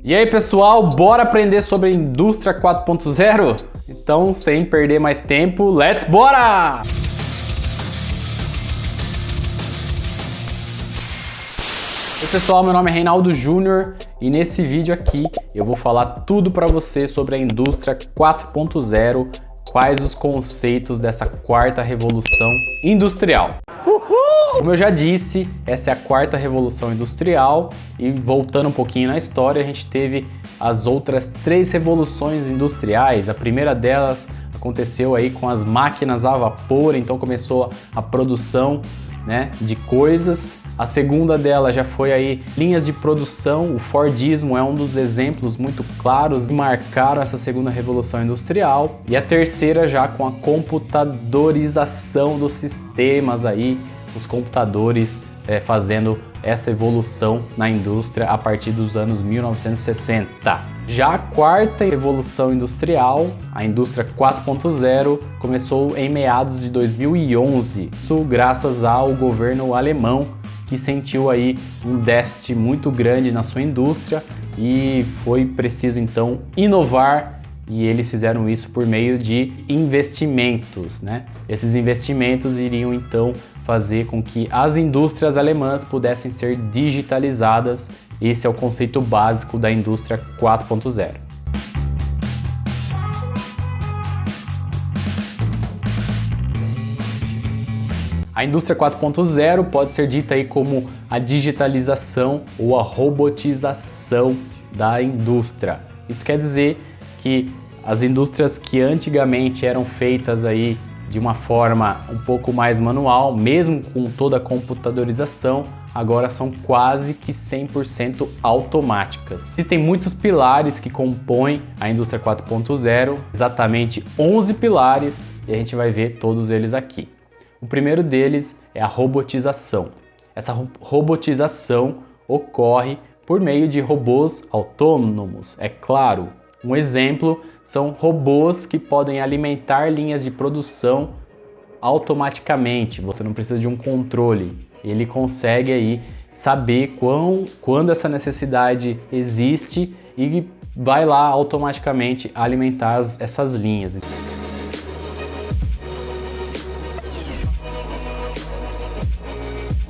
E aí pessoal, bora aprender sobre a indústria 4.0? Então, sem perder mais tempo, let's bora! Oi pessoal, meu nome é Reinaldo Júnior e nesse vídeo aqui eu vou falar tudo para você sobre a indústria 4.0, quais os conceitos dessa quarta revolução industrial. Como eu já disse, essa é a quarta revolução industrial e voltando um pouquinho na história, a gente teve as outras três revoluções industriais. A primeira delas aconteceu aí com as máquinas a vapor, então começou a produção, né, de coisas. A segunda dela já foi aí linhas de produção, o Fordismo é um dos exemplos muito claros que marcaram essa segunda revolução industrial. E a terceira já com a computadorização dos sistemas aí, os computadores fazendo essa evolução na indústria a partir dos anos 1960. Já a quarta revolução industrial, a indústria 4.0, começou em meados de 2011. Isso graças ao governo alemão, que sentiu aí um déficit muito grande na sua indústria e foi preciso então inovar. E eles fizeram isso por meio de investimentos, né? Esses investimentos iriam então fazer com que as indústrias alemãs pudessem ser digitalizadas. Esse é o conceito básico da indústria 4.0. A indústria 4.0 pode ser dita aí como a digitalização ou a robotização da indústria. Isso quer dizer que as indústrias que antigamente eram feitas aí de uma forma um pouco mais manual, mesmo com toda a computadorização, agora são quase que 100% automáticas. Existem muitos pilares que compõem a indústria 4.0, exatamente 11 pilares, e a gente vai ver todos eles aqui. O primeiro deles é a robotização. Essa robotização ocorre por meio de robôs autônomos, é claro. Um exemplo são robôs que podem alimentar linhas de produção automaticamente. Você não precisa de um controle. Ele consegue aí saber quando essa necessidade existe e vai lá automaticamente alimentar essas linhas.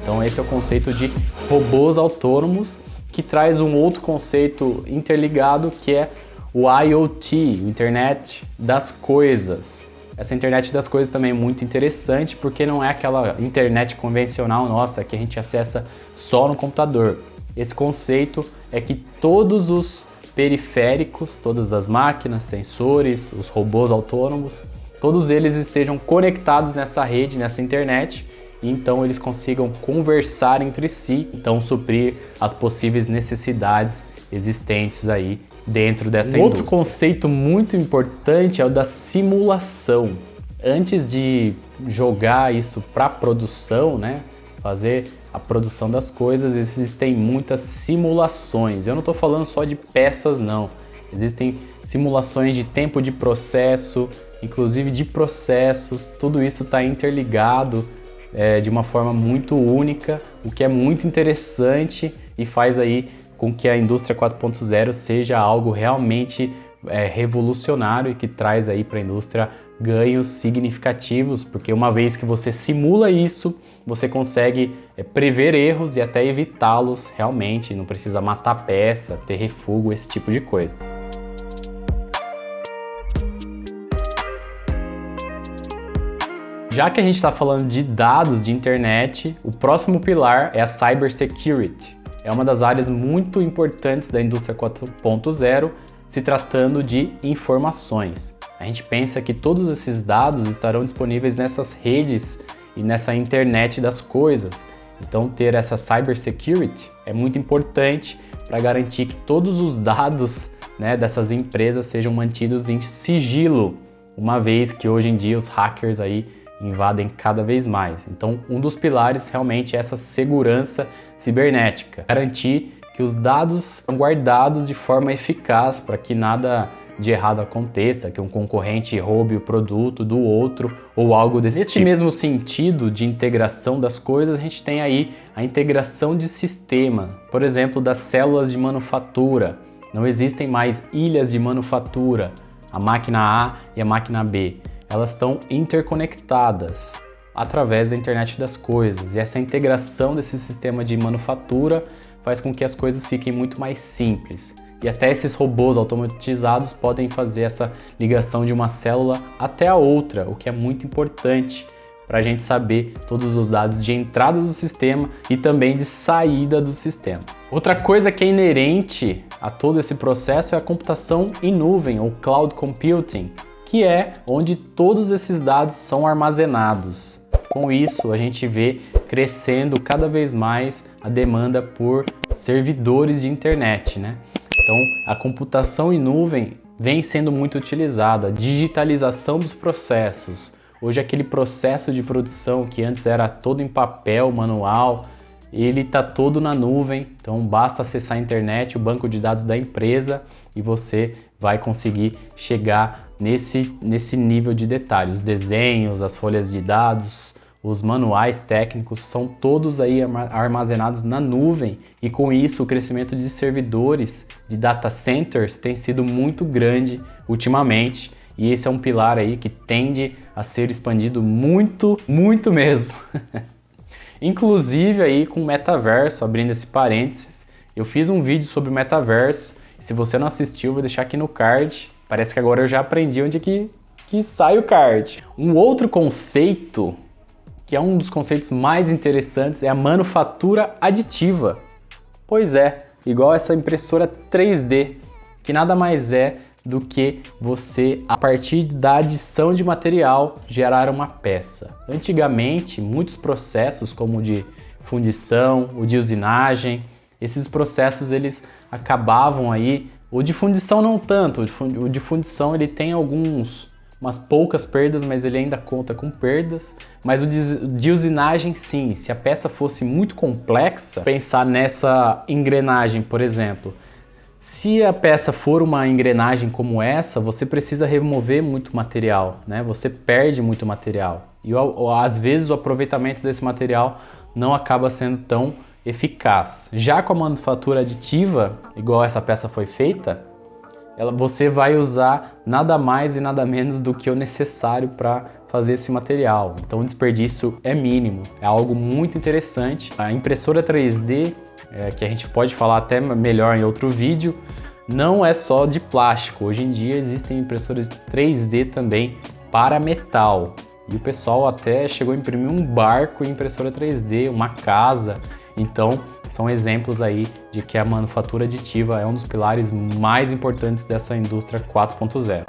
Então esse é o conceito de robôs autônomos, que traz um outro conceito interligado que é o IoT, o Internet das Coisas. Essa Internet das Coisas também é muito interessante porque não é aquela internet convencional nossa que a gente acessa só no computador. Esse conceito é que todos os periféricos, todas as máquinas, sensores, os robôs autônomos, todos eles estejam conectados nessa rede, nessa internet, e então eles consigam conversar entre si, então suprir as possíveis necessidades existentes aí dentro dessa indústria. Outro conceito muito importante é o da simulação. Antes de jogar isso para produção, né, fazer a produção das coisas, existem muitas simulações. Eu não estou falando só de peças, não. Existem simulações de tempo de processo, inclusive de processos. Tudo isso está interligado de uma forma muito única, o que é muito interessante e faz aí com que a indústria 4.0 seja algo realmente revolucionário e que traz aí para a indústria ganhos significativos, porque uma vez que você simula isso, você consegue prever erros e até evitá-los realmente, não precisa matar peça, ter refúgio, esse tipo de coisa. Já que a gente está falando de dados de internet, o próximo pilar é a Cybersecurity. É uma das áreas muito importantes da indústria 4.0, se tratando de informações. A gente pensa que todos esses dados estarão disponíveis nessas redes e nessa internet das coisas. Então ter essa Cybersecurity é muito importante para garantir que todos os dados, né, dessas empresas sejam mantidos em sigilo, uma vez que hoje em dia os hackers aí invadem cada vez mais. Então, um dos pilares realmente é essa segurança cibernética. Garantir que os dados são guardados de forma eficaz para que nada de errado aconteça, que um concorrente roube o produto do outro ou algo desse tipo. Nesse mesmo sentido de integração das coisas, a gente tem aí a integração de sistema, por exemplo, das células de manufatura. Não existem mais ilhas de manufatura, a máquina A e a máquina B. Elas estão interconectadas através da internet das coisas. E essa integração desse sistema de manufatura faz com que as coisas fiquem muito mais simples. E até esses robôs automatizados podem fazer essa ligação de uma célula até a outra, o que é muito importante para a gente saber todos os dados de entrada do sistema e também de saída do sistema. Outra coisa que é inerente a todo esse processo é a computação em nuvem, ou cloud computing, que é onde todos esses dados são armazenados. Com isso, a gente vê crescendo cada vez mais a demanda por servidores de internet, né? Então, a computação em nuvem vem sendo muito utilizada, a digitalização dos processos. Hoje, aquele processo de produção que antes era todo em papel, manual, ele está todo na nuvem. Então, basta acessar a internet, o banco de dados da empresa, e você vai conseguir chegar nesse nível de detalhe. Os desenhos, as folhas de dados, os manuais técnicos são todos aí armazenados na nuvem, e com isso o crescimento de servidores, de data centers, tem sido muito grande ultimamente. E esse é um pilar aí que tende a ser expandido muito, muito mesmo. Inclusive aí com o metaverso, abrindo esse parênteses, eu fiz um vídeo sobre o metaverso. Se você não assistiu, vou deixar aqui no card. Parece que agora eu já aprendi onde que sai o card. Um outro conceito, que é um dos conceitos mais interessantes, é a manufatura aditiva. Pois é, igual essa impressora 3D, que nada mais é do que você, a partir da adição de material, gerar uma peça. Antigamente, muitos processos, como o de fundição, o de usinagem, esses processos eles acabavam aí, o de fundição não tanto, o de fundição ele tem umas poucas perdas, mas ele ainda conta com perdas. Mas o de usinagem sim, se a peça fosse muito complexa, pensar nessa engrenagem, por exemplo. Se a peça for uma engrenagem como essa, você precisa remover muito material, né? Você perde muito material. E às vezes o aproveitamento desse material não acaba sendo tão eficaz. Já com a manufatura aditiva, igual essa peça foi feita, você vai usar nada mais e nada menos do que o necessário para fazer esse material. Então o desperdício é mínimo, é algo muito interessante. A impressora 3D, que a gente pode falar até melhor em outro vídeo, não é só de plástico. Hoje em dia existem impressoras 3D também para metal. E o pessoal até chegou a imprimir um barco em impressora 3D, uma casa. Então, são exemplos aí de que a manufatura aditiva é um dos pilares mais importantes dessa indústria 4.0.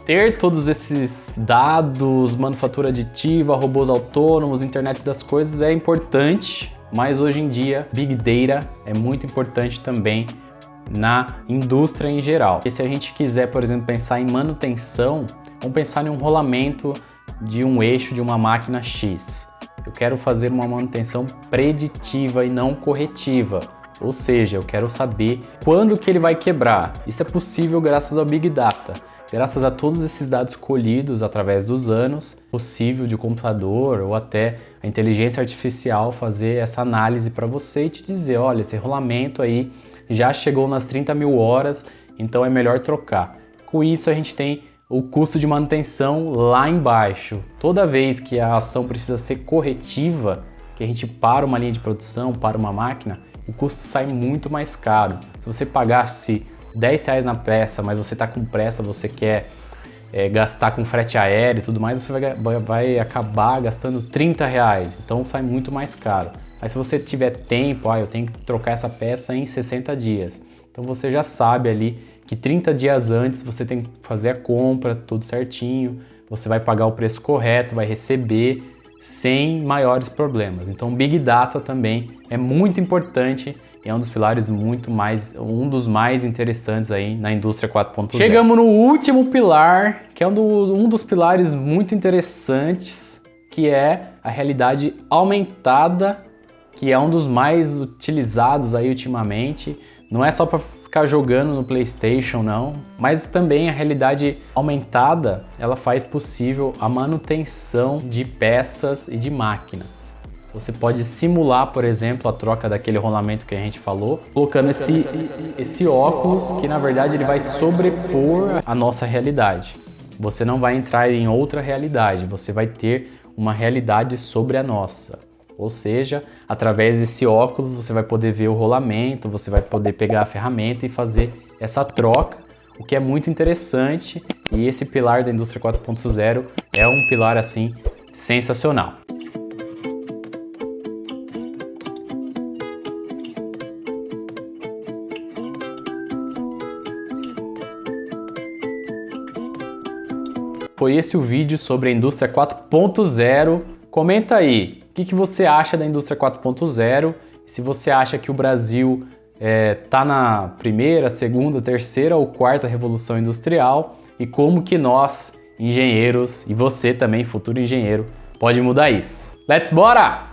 Ter todos esses dados, manufatura aditiva, robôs autônomos, internet das coisas é importante, mas hoje em dia Big Data é muito importante também na indústria em geral. E se a gente quiser, por exemplo, pensar em manutenção, vamos pensar em um rolamento de um eixo de uma máquina X. Eu quero fazer uma manutenção preditiva e não corretiva, ou seja, eu quero saber quando que ele vai quebrar. Isso é possível graças ao Big Data. Graças a todos esses dados colhidos através dos anos, é possível de computador ou até a inteligência artificial fazer essa análise para você e te dizer, olha, esse rolamento aí já chegou nas 30 mil horas, então é melhor trocar. Com isso a gente tem o custo de manutenção lá embaixo. Toda vez que a ação precisa ser corretiva, que a gente para uma linha de produção, para uma máquina, o custo sai muito mais caro. Se você pagasse R$10 na peça, mas você está com pressa, você quer gastar com frete aéreo e tudo mais, você vai acabar gastando R$30, então sai muito mais caro. Mas se você tiver tempo, eu tenho que trocar essa peça em 60 dias, então você já sabe ali que 30 dias antes você tem que fazer a compra, tudo certinho, você vai pagar o preço correto, vai receber sem maiores problemas. Então Big Data também é muito importante e é um dos pilares um dos mais interessantes aí na indústria 4.0. Chegamos no último pilar, que é um dos pilares muito interessantes, que é a realidade aumentada, que é um dos mais utilizados aí ultimamente. Não é só para ficar jogando no PlayStation, não. Mas também a realidade aumentada, ela faz possível a manutenção de peças e de máquinas. Você pode simular, por exemplo, a troca daquele rolamento que a gente falou, colocando esse óculos que, na verdade, ele vai sobrepor a nossa realidade. Você não vai entrar em outra realidade, você vai ter uma realidade sobre a nossa. Ou seja, através desse óculos você vai poder ver o rolamento, você vai poder pegar a ferramenta e fazer essa troca, o que é muito interessante, e esse pilar da indústria 4.0 é um pilar assim sensacional. Foi esse o vídeo sobre a indústria 4.0. Comenta aí, o que você acha da indústria 4.0? Se você acha que o Brasil está na primeira, segunda, terceira ou quarta revolução industrial e como que nós, engenheiros, e você também, futuro engenheiro, pode mudar isso. Let's bora!